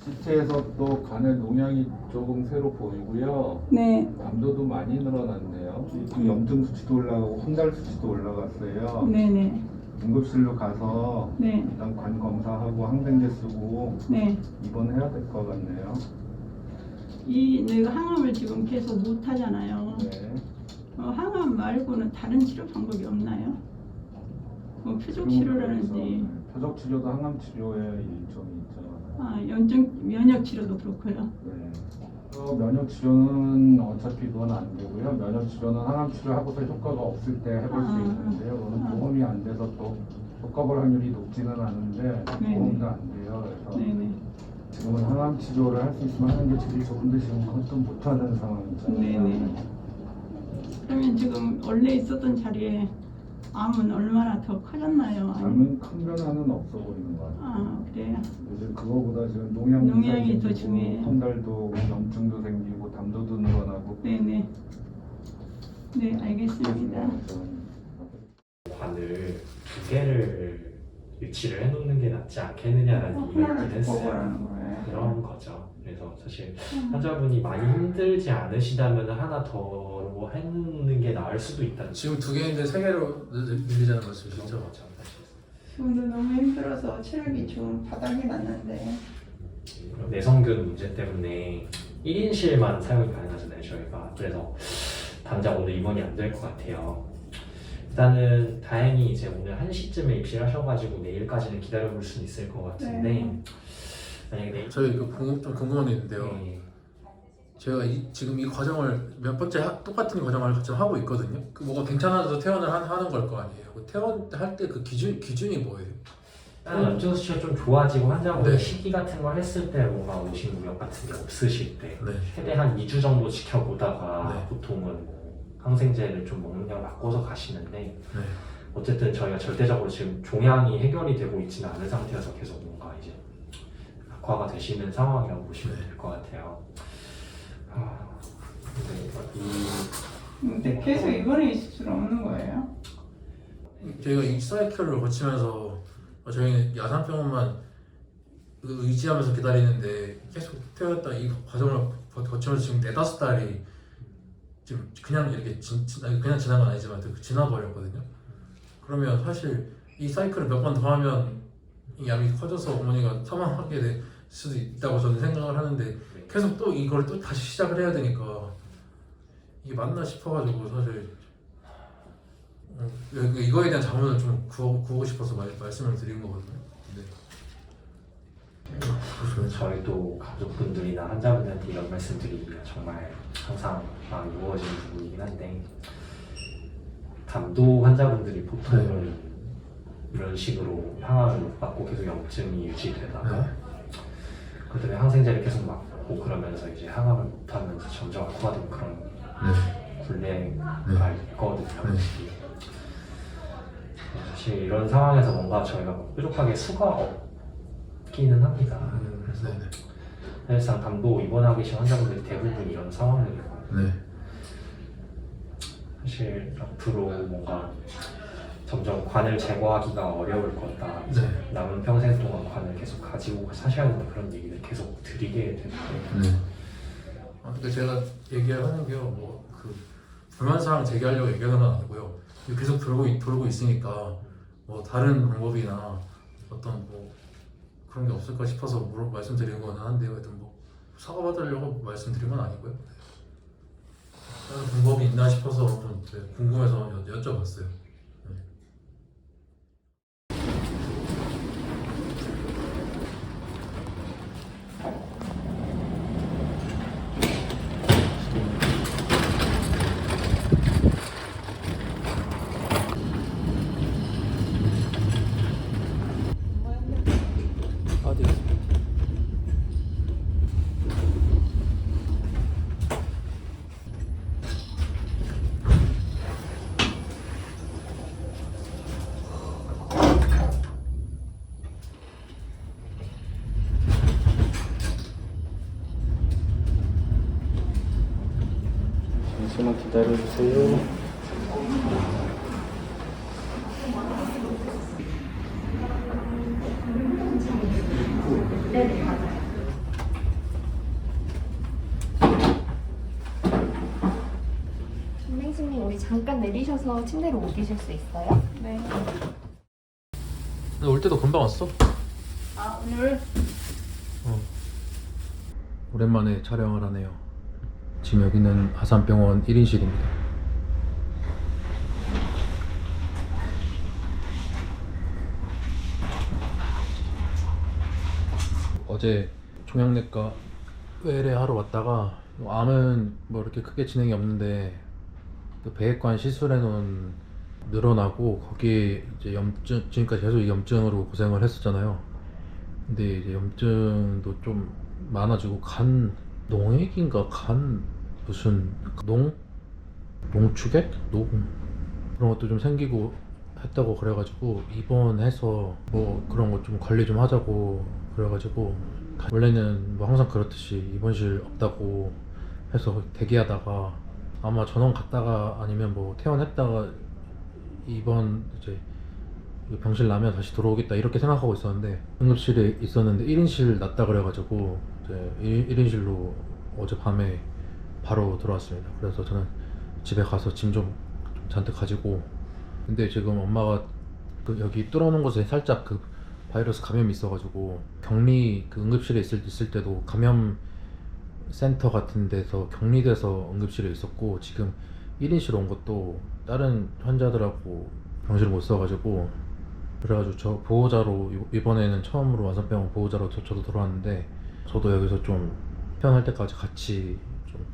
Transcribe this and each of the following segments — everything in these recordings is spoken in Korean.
CT에서 또 간에 농양이 조금 새로 보이고요. 네. 담도도 많이 늘어났네요. 그 염증 수치도 올라가고 황달 수치도 올라갔어요. 네네. 응급실로 가서 네. 일단 간 검사하고 항생제 쓰고 네. 입원해야 될 것 같네요. 내가 항암을 지금 계속 못 하잖아요. 네. 항암 말고는 다른 치료 방법이 없나요? 뭐 표적 치료라든지. 표적 치료도 항암 치료의 일종이 있죠. 면역 치료도 그렇고요. 네. 면역 치료는 어차피 그건 안 되고요. 면역 치료는 항암 치료하고서 효과가 없을 때 해볼 수 있는데요. 그거는 보험이 안 돼서 또 효과 볼 확률이 높지는 않은데 보험도 안 돼요. 그래서 네네. 지금은 항암 치료를 할 수 있으면 하는 게 제일 좋은데 지금 그것도 못하는 상황이잖아요. 네네. 그러면 지금 원래 있었던 자리에 암은 얼마나 더 커졌나요? 암은 큰 변화는 없어 보이는 것 같아요. 그래요? 요즘 그거보다 지금 농양이 농양이 더 생기고 중요해요. 황달도 염증도 생기고 담도도 늘어나고. 네네. 네, 알겠습니다. 관을 두 개를 유치를 해놓는 게 낫지 않겠느냐라는 얘기를 했어요. 그런 거죠. 그래서 사실 환자분이 많이 힘들지 않으시다면 하나 더 해놓는 게 나을 수도 있다는 지금 두 개인데 세 개로 늘리자는 말씀이시죠? 그런 거죠. 사실. 지금도 너무 힘들어서 체력이 좀 바닥이 났는데. 내성균 문제 때문에 1인실만 사용이 가능하잖아요, 저희가. 그래서 당장 오늘 입원이 안 될 것 같아요. 일단은 다행히 이제 오늘 1시쯤에 입시를 하셔가지고 내일까지는 기다려볼 수는 있을 것 같은데 네. 만약에 내일 저희 좀 궁금한 게 있는데요. 네. 제가 지금 이 과정을 몇 번째 똑같은 과정을 같이 하고 있거든요. 그 뭐가 괜찮아서 퇴원을 하는 걸 거 아니에요. 그 퇴원할 때 그 기준이 뭐예요? 염증 수치가 좀 좋아지고 환자분이 네. 식이 같은 걸 했을 때 뭔가 오신 무력 같은 게 없으실 때 네. 최대한 2주 정도 지켜보다가 네. 보통은 뭐 항생제를 좀 먹는 걸 바꿔서 가시는데 네. 어쨌든 저희가 절대적으로 지금 종양이 해결이 되고 있지는 않은 상태여서 계속 뭔가 이제 악화가 되시는 상황이라고 보시면 될 것 같아요. 근데 계속 입원해 있을 수는 없는 거예요? 저희가 이 사이클을 거치면서 저희는 야산병원만 의지하면서 기다리는데 계속 퇴원했다 이 과정을 거치면서 지금 4-5달이 지금 그냥 이렇게 그냥 지난 건 아니지만 지나버렸거든요. 그러면 사실 이 사이클을 몇 번 더 하면 이 암이 커져서 어머니가 사망하게 될 수도 있다고 저는 생각을 하는데 계속 또 이걸 또 다시 시작을 해야 되니까 이게 맞나 싶어가지고 사실 이거에 대한 자문을 좀 구하고 싶어서 말씀을 드린 거거든요. 네. 저희도 가족분들이나 환자분들한테 이런 말씀드리기가 정말 항상 마음이 무거워지는 부분이긴 한데 담도 환자분들이 보통은 이런 식으로 항암을 못 받고 계속 염증이 유지되다가 그 다음에 항생제를 계속 맞고 그러면서 이제 항암을 못하면서 점점 악화되는 그런 굴레가 있거든요. 사실 이런 상황에서 뭔가 저희가 뾰족하게 수가 없기는 합니다. 그래서 사실상 담도 입원하고 계신 환자분들이 대부분 이런 상황이고 사실 앞으로 뭔가 점점 관을 제거하기가 어려울 거다. 남은 평생 동안 관을 계속 가지고 사셔야 된다 그런 얘기를 계속 드리게 되는데 그러니까 제가 얘기하는 게 뭐 그 불만사항 제기하려고 얘기하는 건 아니고요. 계속 돌고 있으니까 뭐 다른 방법이나 어떤 뭐 그런 게 없을까 싶어서 말씀드리는 건 한데요. 하여튼 뭐 사과받으려고 말씀드린 건 아니고요. 다른 방법이 있나 싶어서 좀 궁금해서 여쭤봤어요. 잠시만 기다려주세요. 네네, 맞아요. 잠깐 내리셔서 침대로 옮기실 수 있어요? 네. 올 때도 금방 왔어. 아, 오늘 오랜만에 촬영을 하네요. 지금 여기는 아산병원 1인실입니다. 어제 종양내과 외래하러 왔다가 암은 뭐 이렇게 크게 진행이 없는데 그 배액관 시술해놓은 늘어나고 거기에 이제 염증, 지금까지 계속 염증으로 고생을 했었잖아요. 근데 이제 염증도 좀 많아지고 간 농액인가 간 무슨 농축액? 그런 것도 좀 생기고 했다고 그래가지고 입원해서 뭐 그런 거 좀 관리 좀 하자고 그래가지고 원래는 뭐 항상 그렇듯이 입원실 없다고 해서 대기하다가 아마 전원 갔다가 아니면 뭐 퇴원했다가 입원 이제 병실 나면 다시 들어오겠다 이렇게 생각하고 있었는데 응급실에 있었는데 1인실 났다 그래가지고 이제 1인실로 어젯밤에 바로 들어왔습니다. 그래서 저는 집에 가서 짐 좀 잔뜩 가지고 근데 지금 엄마가 그 여기 뚫어놓은 곳에 살짝 그 바이러스 감염이 있어가지고 격리 그 응급실에 있을 때도 감염 센터 같은 데서 격리돼서 응급실에 있었고 지금 1인실 온 것도 다른 환자들하고 병실을 못 써가지고 그래가지고 저 보호자로 이번에는 처음으로 아산병원 보호자로 저도 들어왔는데 저도 여기서 좀 퇴원할 때까지 같이 좀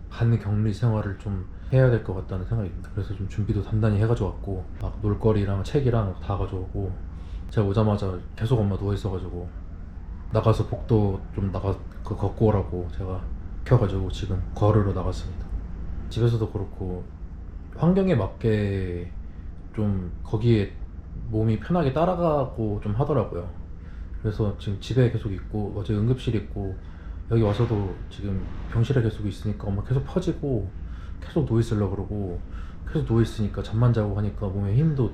반격리 생활을 좀 해야 될 것 같다는 생각입니다. 그래서 좀 준비도 단단히 해가지고 왔고 막 놀거리랑 책이랑 다 가져오고 제가 오자마자 계속 엄마 누워있어가지고 나가서 복도 좀 걷고 오라고 제가 켜가지고 지금 걸으러 나갔습니다. 집에서도 그렇고 환경에 맞게 좀 거기에 몸이 편하게 따라가고 좀 하더라고요. 그래서 지금 집에 계속 있고 어제 응급실 있고 여기 와서도 지금 병실에 계속 있으니까 엄마 계속 퍼지고 계속 누워있으려고 그러고 계속 누워있으니까 잠만 자고 하니까 몸에 힘도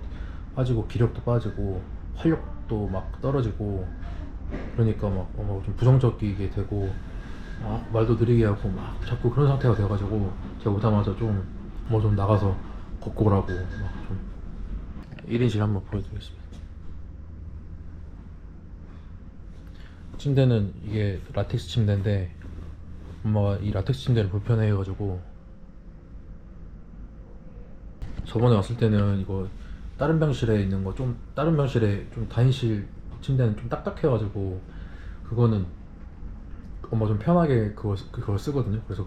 빠지고 기력도 빠지고 활력도 막 떨어지고 그러니까 막 엄마가 좀 부정적이게 되고 막 말도 느리게 하고 막 자꾸 그런 상태가 돼가지고 제가 오자마자 좀 뭐 좀 나가서 걷고 오라고 막 좀 1인실 한번 보여드리겠습니다. 침대는 이게 라텍스 침대인데 엄마가 이 라텍스 침대를 불편해해가지고 저번에 왔을 때는 이거 다른 병실에 있는 거 좀 다른 병실에 좀 다인실 침대는 좀 딱딱해가지고 그거는 엄마 좀 편하게 그걸 쓰거든요. 그래서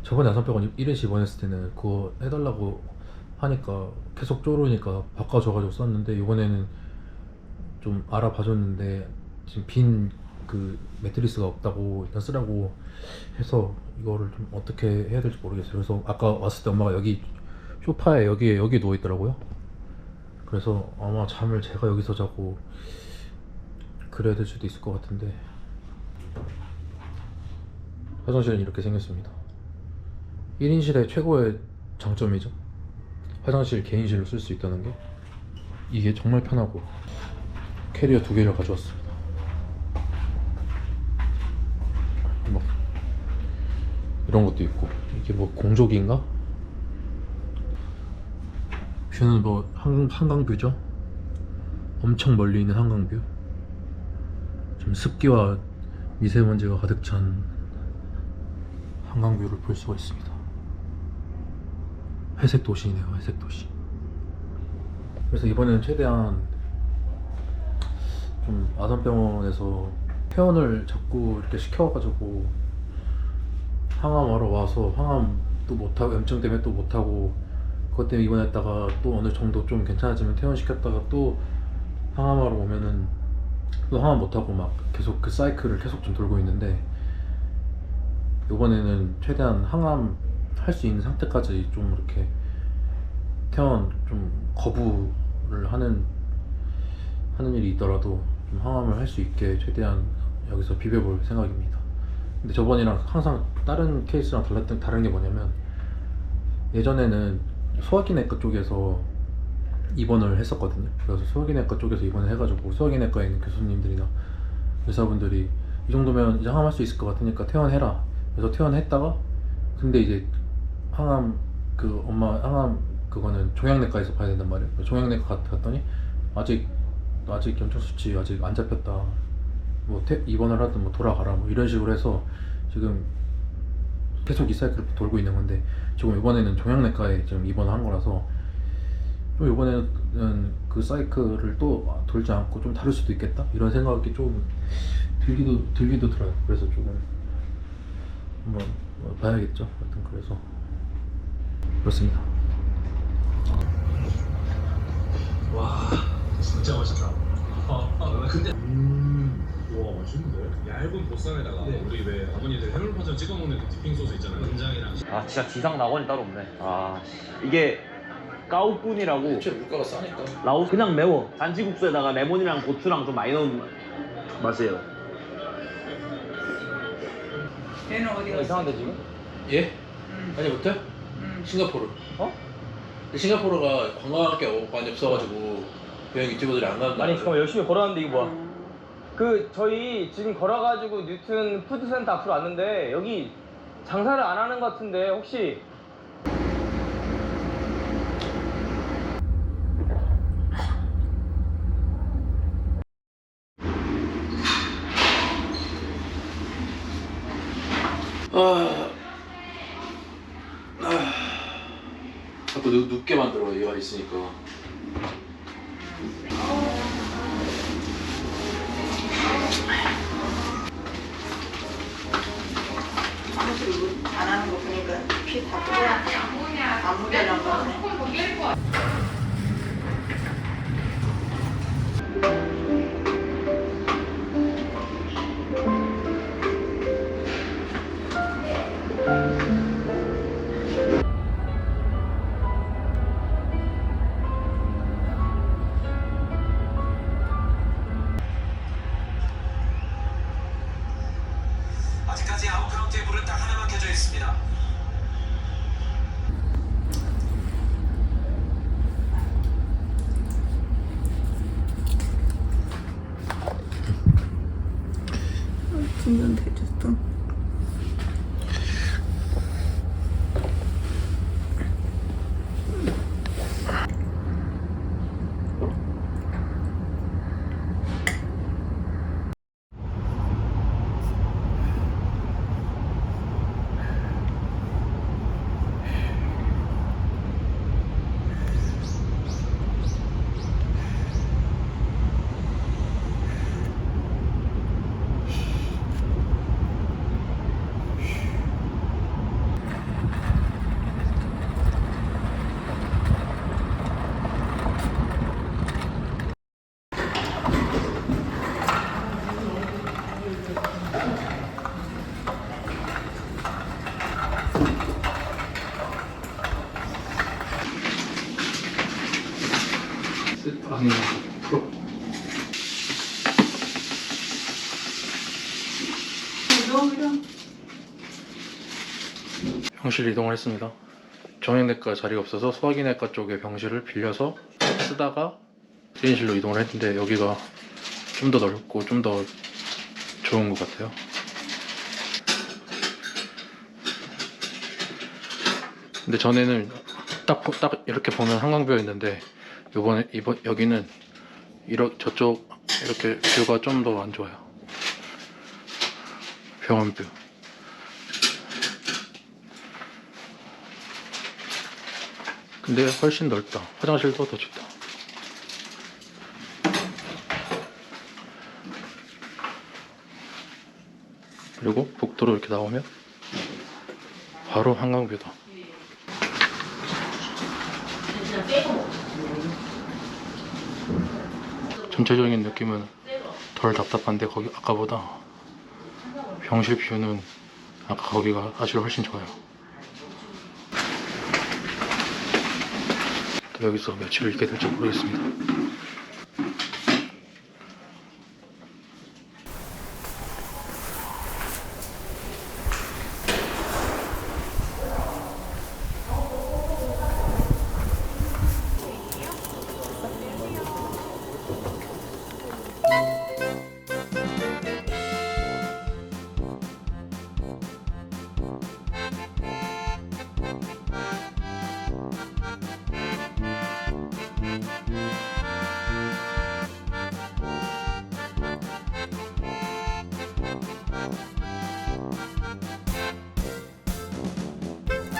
저번에 아산병원 1인실 입원했을 때는 그거 해달라고 하니까 계속 쪼르니까 바꿔줘가지고 썼는데 이번에는 좀 알아봐줬는데 지금 빈 그 매트리스가 없다고 일단 쓰라고 해서 이거를 좀 어떻게 해야 될지 모르겠어요. 그래서 아까 왔을 때 엄마가 여기 소파에 여기 누워 있더라고요. 그래서 아마 잠을 제가 여기서 자고 그래야 될 수도 있을 것 같은데 화장실은 이렇게 생겼습니다. 1인실의 최고의 장점이죠. 화장실 개인실로 쓸 수 있다는 게 이게 정말 편하고 캐리어 2개를 가져왔습니다. 뭐 이런 것도 있고 이게 뭐 공조기인가? 뷰는 뭐 한강뷰죠. 엄청 멀리 있는 한강뷰. 좀 습기와 미세먼지가 가득 찬 한강뷰를 볼 수가 있습니다. 회색 도시이네요. 회색 도시. 그래서 이번에는 최대한 좀 아산병원에서 퇴원을 자꾸 이렇게 시켜가지고 항암하러 와서 항암도 못하고 염증 때문에 또 못하고 그것 때문에 입원했다가 또 어느 정도 좀 괜찮아지면 퇴원시켰다가 또 항암하러 오면은 또 항암 못하고 막 계속 그 사이클을 계속 좀 돌고 있는데 이번에는 최대한 항암 할 수 있는 상태까지 좀 이렇게 퇴원 좀 거부를 하는 일이 있더라도 좀 항암을 할 수 있게 최대한 여기서 비벼볼 생각입니다. 근데 저번이랑 항상 다른 케이스랑 다른 게 뭐냐면 예전에는 소화기내과 쪽에서 입원을 했었거든요. 그래서 소화기내과 쪽에서 입원을 해가지고 소화기내과에 있는 교수님들이나 의사분들이 이 정도면 이제 항암할 수 있을 것 같으니까 퇴원해라. 그래서 퇴원했다가 근데 이제 항암 그 엄마 항암 그거는 종양내과에서 봐야 된단 말이에요. 종양내과 갔더니 아직 염증 수치 아직 안 잡혔다. 뭐 입원을 하든 뭐 돌아가라 뭐 이런 식으로 해서 지금 계속 이 사이클을 돌고 있는 건데, 지금 이번에는 종양내과에 지금 입원한 거라서 좀 이번에는 그 사이클을 또 돌지 않고 좀 다를 수도 있겠다 이런 생각이 좀 들기도 들어요. 그래서 조금 한번 봐야겠죠. 하여튼 그래서 그렇습니다. 와 진짜 맛있다. 근데 와 맛있는데? 얇은 보쌈에다가 우리 왜 아버님들 해물파전 찍어 먹는 그 디핑 소스 있잖아요. 간장이랑. 아 진짜 지상 낙원이 따로 없네. 아 이게 까우뿐이라고 물가가 싸니까. 라오스 그냥 매워. 잔치국수에다가 레몬이랑 고추랑 좀 많이 넣은 맛이에요. 얘는 어디 갔어? 이상한데 지금? 예? 아니 못해? 싱가포르. 어? 싱가포르가 관광할 게 많이 없어가지고 여행 유튜버들이 안 가는 아니 잠깐만 열심히 걸어왔는데 이게 뭐야? 그 저희 지금 걸어가지고 뉴튼 푸드센터 앞으로 왔는데 여기 장사를 안 하는 것 같은데 혹시 자꾸 눕게 만들어 얘가 있으니까. 사무실 안 하는 거 보니까 피 다 뿌려. 안 묻어난 거 같네. 아직까지 아웃카운트 테이블은 딱 하나만 켜져 있습니다. 충전 되셨어? 아니 프로. 병실 이동을 했습니다. 정형외과 자리가 없어서 소화기내과 쪽에 병실을 빌려서 쓰다가 1인실로 이동을 했는데 여기가 좀 더 넓고 좀 더 좋은 것 같아요. 근데 전에는 딱 이렇게 보면 한강뷰였는데 여기는 저쪽 이렇게 뷰가 좀 더 안 좋아요. 병원 뷰. 근데 훨씬 넓다. 화장실도 더 좋다. 그리고 복도로 이렇게 나오면 바로 한강뷰다. 전체적인 느낌은 덜 답답한데 거기 아까보다 병실 뷰는 아까 거기가 사실 훨씬 좋아요. 또 여기서 며칠을 있게 될지 모르겠습니다.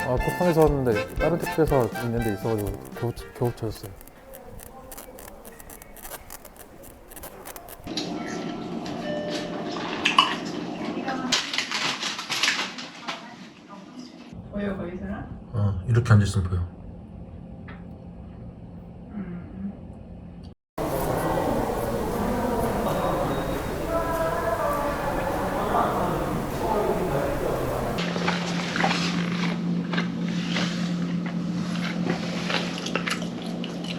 아, 쿠팡에서 왔는데 다른 택배사 있는데 있어가지고 겨우 찾았어요. 보여 거기서는? 이렇게 앉아있으면 보여.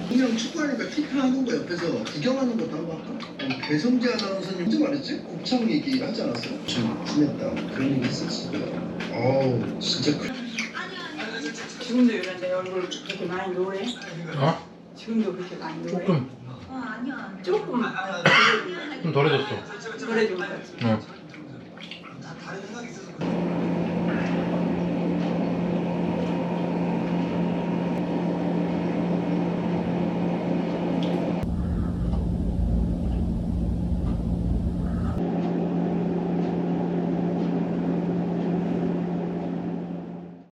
그냥 축구하니까 키퍼하는 거 옆에서 구경하는 것도 한번 할까? 배성재 아나운서님 언제 말했지? 곱창 얘기 하지 않았어요? 좀 분했다 그런 얘기 했었어요. 어우 진짜 지금도 이런데 얼굴 그렇게 많이 노래? 어? 지금도 그렇게 많이 노래? 조금 조금 좀 덜해졌어. 노래 좀 같이.